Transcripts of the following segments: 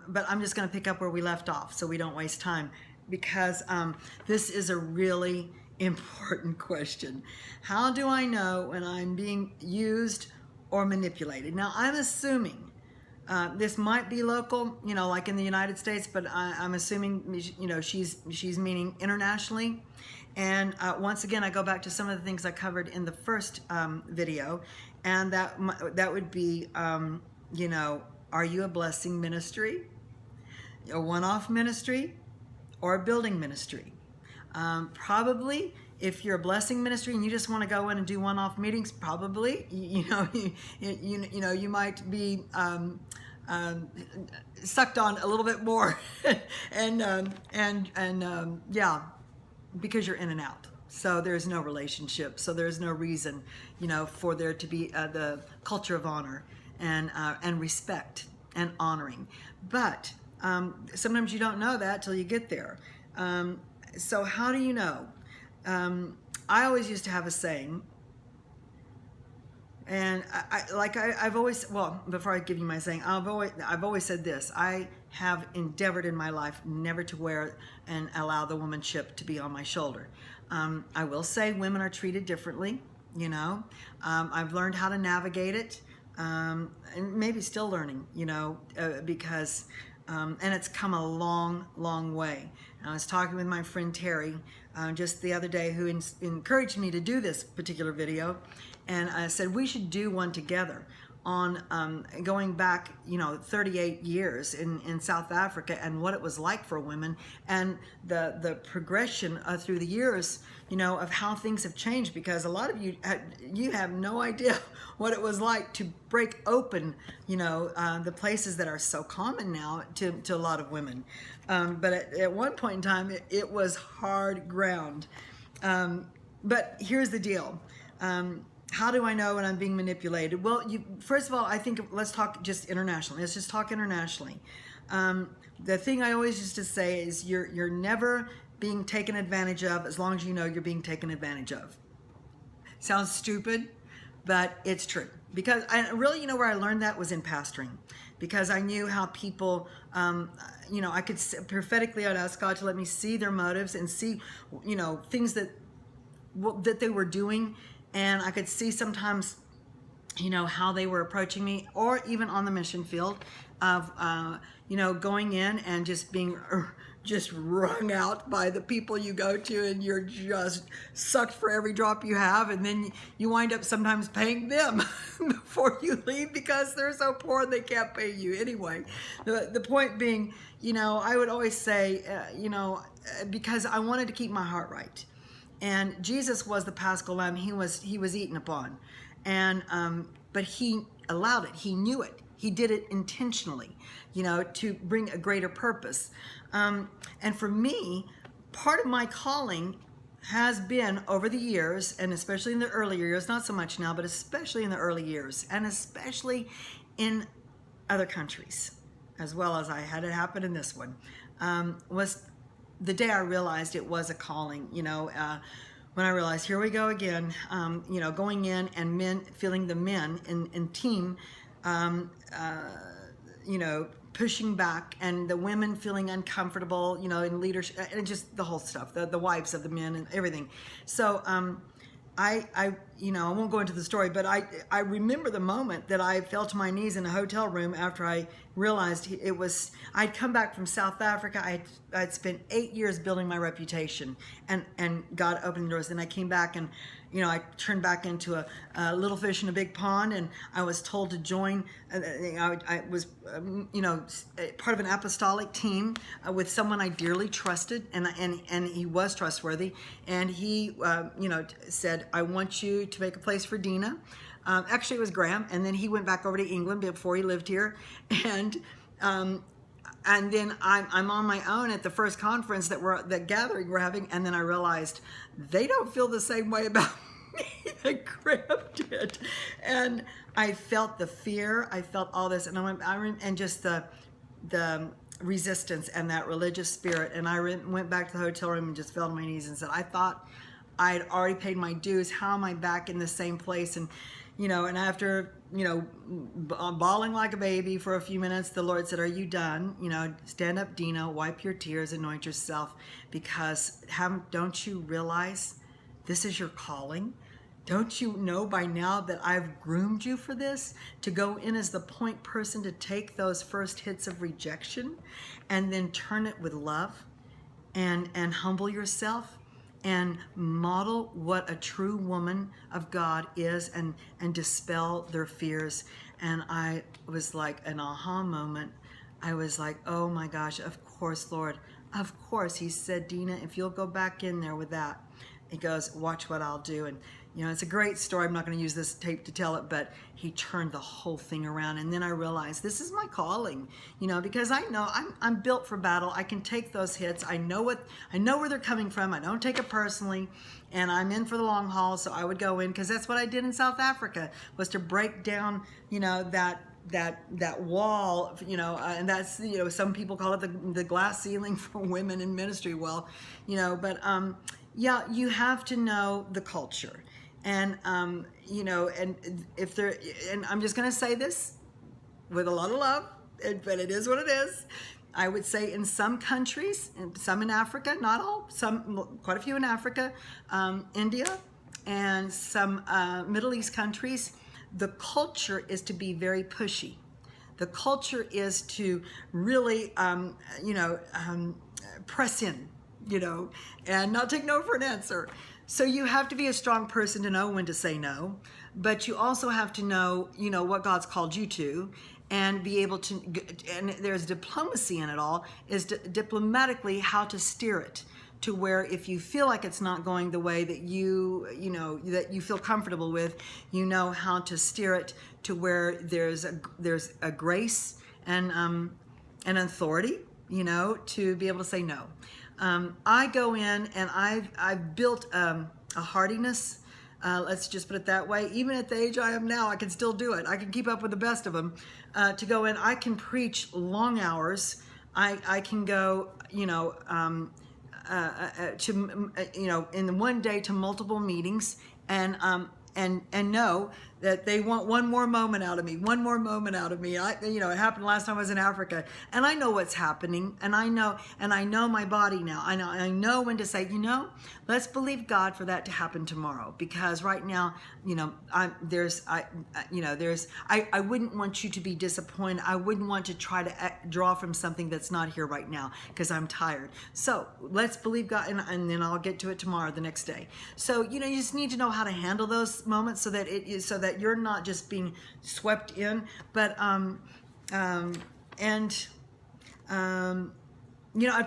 But I'm just going to pick up where we left off so we don't waste time, because this is a really important question. How do I know when I'm being used or manipulated? Now, I'm assuming this might be local, like in the United States, but I'm assuming, she's meaning internationally. And once again, I go back to some of the things I covered in the first video, and that would be, are you a blessing ministry, a one-off ministry, or a building ministry? Probably, if you're a blessing ministry and you just want to go in and do one-off meetings, probably, you might be sucked on a little bit more, yeah, because you're in and out. So there's no relationship. So there's no reason, for there to be the culture of honor and respect and honoring. But sometimes you don't know that till you get there. So how do you know? I always used to have a saying, and I've always, well, before I give you my saying, I've always said this: I have endeavored in my life never to wear and allow the womanship to be on my shoulder. I will say women are treated differently. I've learned how to navigate it, and maybe still learning. Because and it's come a long, long way. I was talking with my friend Terry just the other day, who encouraged me to do this particular video, and I said we should do one together on going back 38 years in South Africa, and what it was like for women, and the progression through the years, of how things have changed, because a lot of you have no idea what it was like to break open the places that are so common now to a lot of women, but at one point in time it was hard ground. But here's the deal. How do I know when I'm being manipulated? Well, first of all, I think let's talk just internationally. Let's just talk internationally. The thing I always used to say is you're never being taken advantage of as long as you know you're being taken advantage of. Sounds stupid, but it's true. Because I really, where I learned that was in pastoring. Because I knew how people, I could prophetically, I'd ask God to let me see their motives and see, things that they were doing. And I could see sometimes, how they were approaching me, or even on the mission field of, going in and just being just wrung out by the people you go to, and you're just sucked for every drop you have, and then you wind up sometimes paying them before you leave because they're so poor they can't pay you anyway. The point being, I would always say, because I wanted to keep my heart right. And Jesus was the Paschal Lamb. He was eaten upon, and but he allowed it. He knew it. He did it intentionally, to bring a greater purpose. And for me, part of my calling has been over the years, and especially in the early years, not so much now, but especially in the early years, and especially in other countries, as well as I had it happen in this one, was the day I realized it was a calling, when I realized, here we go again, going in and feeling the men in team, pushing back, and the women feeling uncomfortable, in leadership, and just the whole stuff, the wives of the men and everything. So I won't go into the story, but I remember the moment that I fell to my knees in a hotel room after I realized I'd come back from South Africa. I'd spent 8 years building my reputation, and God opened the doors. Then I came back, and I turned back into a little fish in a big pond, and I was told to join. I was, part of an apostolic team with someone I dearly trusted, and he was trustworthy. And he, said, I want you to make a place for Dina. Actually, it was Graham, and then he went back over to England before he lived here, and then I'm on my own at the first conference that gathering we're having, and then I realized they don't feel the same way about me that Graham did, and I felt the fear, I felt all this, and just the resistance and that religious spirit, and I went back to the hotel room and just fell on my knees and said, I thought I had already paid my dues. How am I back in the same place? And and after, bawling like a baby for a few minutes, the Lord said, "Are you done? Stand up, Dina, wipe your tears, anoint yourself, because don't you realize this is your calling? Don't you know by now that I've groomed you for this, to go in as the point person, to take those first hits of rejection and then turn it with love and humble yourself and model what a true woman of God is, and dispel their fears." And I was like an aha moment. I was like, oh my gosh, of course, Lord, of course. He said, "Dina, if you'll go back in there with that," he goes, "watch what I'll do." And it's a great story. I'm not going to use this tape to tell it, but he turned the whole thing around. And then I realized this is my calling, because I know I'm built for battle. I can take those hits. I know where they're coming from. I don't take it personally, and I'm in for the long haul. So I would go in, because that's what I did in South Africa, was to break down, that wall, and that's, some people call it the glass ceiling for women in ministry. Well, but yeah, you have to know the culture. And, and if there, and I'm just going to say this with a lot of love, but it is what it is. I would say in some countries, some in Africa, not all, quite a few in Africa, India, and some Middle East countries, the culture is to be very pushy. The culture is to really, press in, and not take no for an answer. So you have to be a strong person to know when to say no, but you also have to know, what God's called you to, and be able to, and there's diplomacy in it all, is diplomatically how to steer it to where, if you feel like it's not going the way that that you feel comfortable with, how to steer it to where there's a grace and an authority, to be able to say no. I go in and I've built a hardiness, let's just put it that way. Even at the age I am now, I can still do it. I can keep up with the best of them. To go in, I can preach long hours. I can go, to in one day to multiple meetings, and know that they want one more moment out of me. It happened last time I was in Africa, and I know what's happening, and I know my body now. I know when to say, let's believe God for that to happen tomorrow, because right now, I wouldn't want you to be disappointed. I wouldn't want to try to draw from something that's not here right now, because I'm tired. So let's believe God, and then I'll get to it tomorrow, the next day. So you just need to know how to handle those moments, so that you're not just being swept in, but I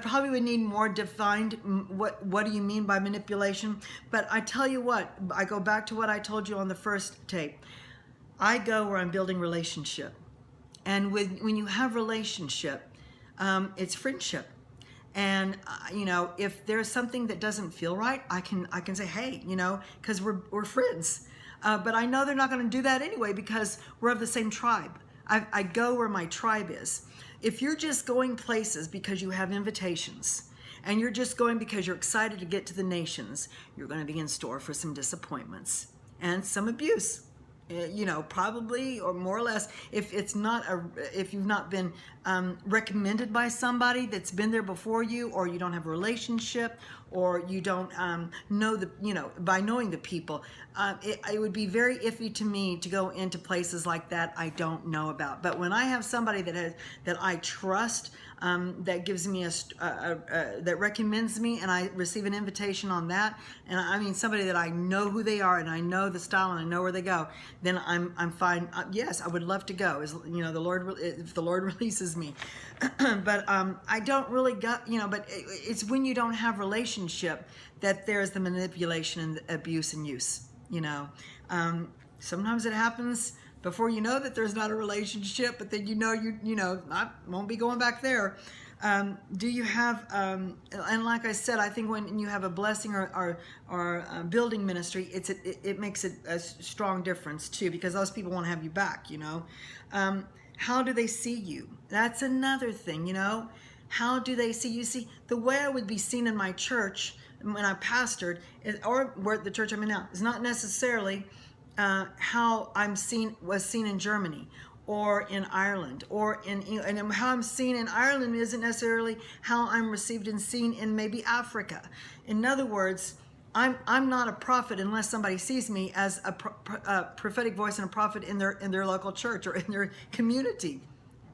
probably would need more defined, what do you mean by manipulation? But I tell you what, I go back to what I told you on the first tape. I go where I'm building relationship, and when you have relationship, it's friendship. And if there's something that doesn't feel right, I can say, hey, because we're friends. But I know they're not going to do that anyway, because we're of the same tribe. I go where my tribe is. If you're just going places because you have invitations, and you're just going because you're excited to get to the nations, you're going to be in store for some disappointments and some abuse. Probably, or more or less, if you've not been recommended by somebody that's been there before you, or you don't have a relationship, or you don't know by knowing the people, it would be very iffy to me to go into places like that I don't know about. But when I have somebody that I trust, that gives me that recommends me, and I receive an invitation on that, and I mean somebody that I know who they are, and I know the style, and I know where they go, then I'm fine. Yes, I would love to go, as the Lord, if the Lord releases me. But I don't really go, but it's when you don't have relationship that there's the manipulation and the abuse and use. Sometimes it happens before you know that there's not a relationship, but then I won't be going back there. Do you have, and like I said, I think when you have a blessing or building ministry, it makes a strong difference too, because those people want to have you back. How do they see you? That's another thing. How do they see you? See, the way I would be seen in my church when I pastored, or where the church I'm in now, is not necessarily how was seen in Germany or in Ireland or in England. And how I'm seen in Ireland isn't necessarily how I'm received and seen in maybe Africa. In other words, I'm not a prophet unless somebody sees me as a prophetic voice and a prophet in their local church or in their community.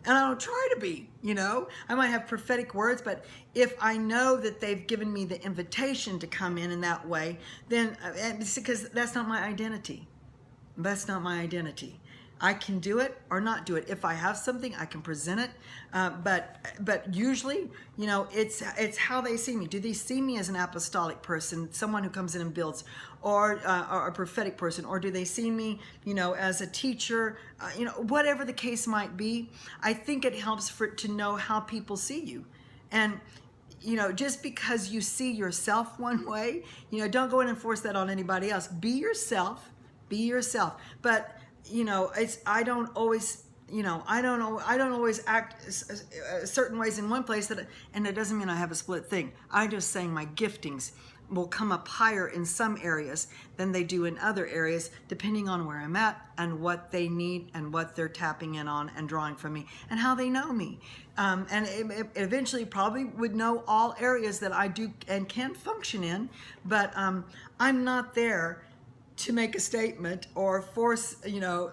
And I don't try to be, I might have prophetic words, but if I know that they've given me the invitation to come in that way, then because that's not my identity. That's not my identity. I can do it or not do it. If I have something, I can present it. But usually, it's how they see me. Do they see me as an apostolic person, someone who comes in and builds, or a prophetic person, or do they see me, as a teacher? Whatever the case might be, I think it helps to know how people see you, and just because you see yourself one way, don't go in and force that on anybody else. Be yourself. Be yourself. But I don't always act certain ways in one place, and it doesn't mean I have a split thing. I'm just saying my giftings will come up higher in some areas than they do in other areas, depending on where I'm at and what they need and what they're tapping in on and drawing from me and how they know me. And it eventually probably would know all areas that I do and can function in, but I'm not there to make a statement or force,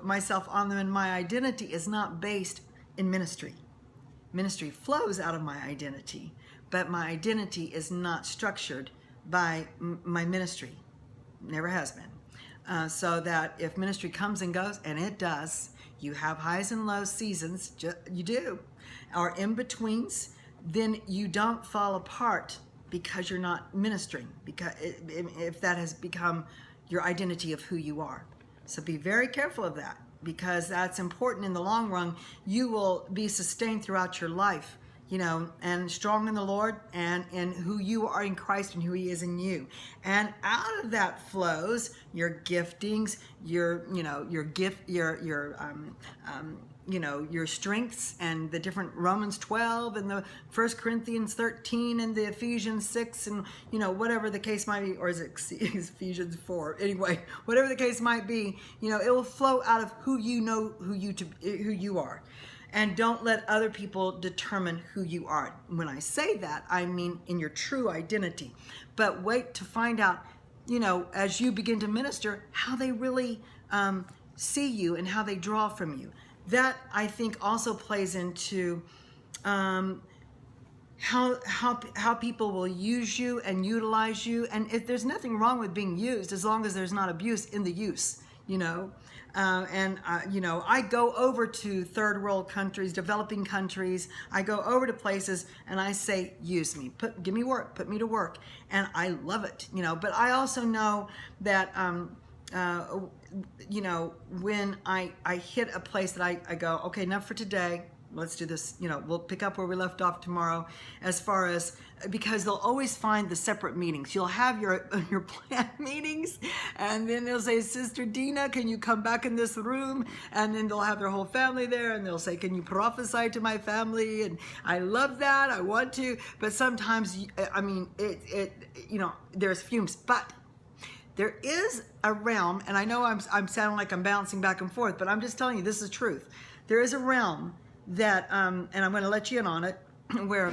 myself on them, and my identity is not based in ministry. Ministry flows out of my identity, but my identity is not structured by my ministry. Never has been. So that if ministry comes and goes, and it does, you have highs and lows, seasons, you do, or in-betweens, then you don't fall apart because you're not ministering, because if that has become your identity of who you are. So be very careful of that, because that's important in the long run. You will be sustained throughout your life, and strong in the Lord and in who you are in Christ and who He is in you. And out of that flows your giftings, your strengths, and the different Romans 12 and the 1 Corinthians 13 and the Ephesians 6 and whatever the case might be, or is it Ephesians 4? Anyway, whatever the case might be, it will flow out of who you are. And don't let other people determine who you are. When I say that, I mean in your true identity. But wait to find out, as you begin to minister, how they really see you and how they draw from you. That, I think, also plays into how people will use you and utilize you. And if there's nothing wrong with being used, as long as there's not abuse in the use, I go over to third world countries, developing countries. I go over to places and I say, use me, give me work, put me to work. And I love it, but I also know that, when I hit a place that I go, okay, enough for today. Let's do this. We'll pick up where we left off tomorrow, as far as, because they'll always find the separate meetings. You'll have your planned meetings, and then they'll say, Sister Dina, can you come back in this room? And then they'll have their whole family there, and they'll say, can you prophesy to my family? And I love that. I want to. But sometimes, there's fumes. But there is a realm, and I know I'm sounding like I'm bouncing back and forth, but I'm just telling you, this is truth. There is a realm that, and I'm going to let you in on it, where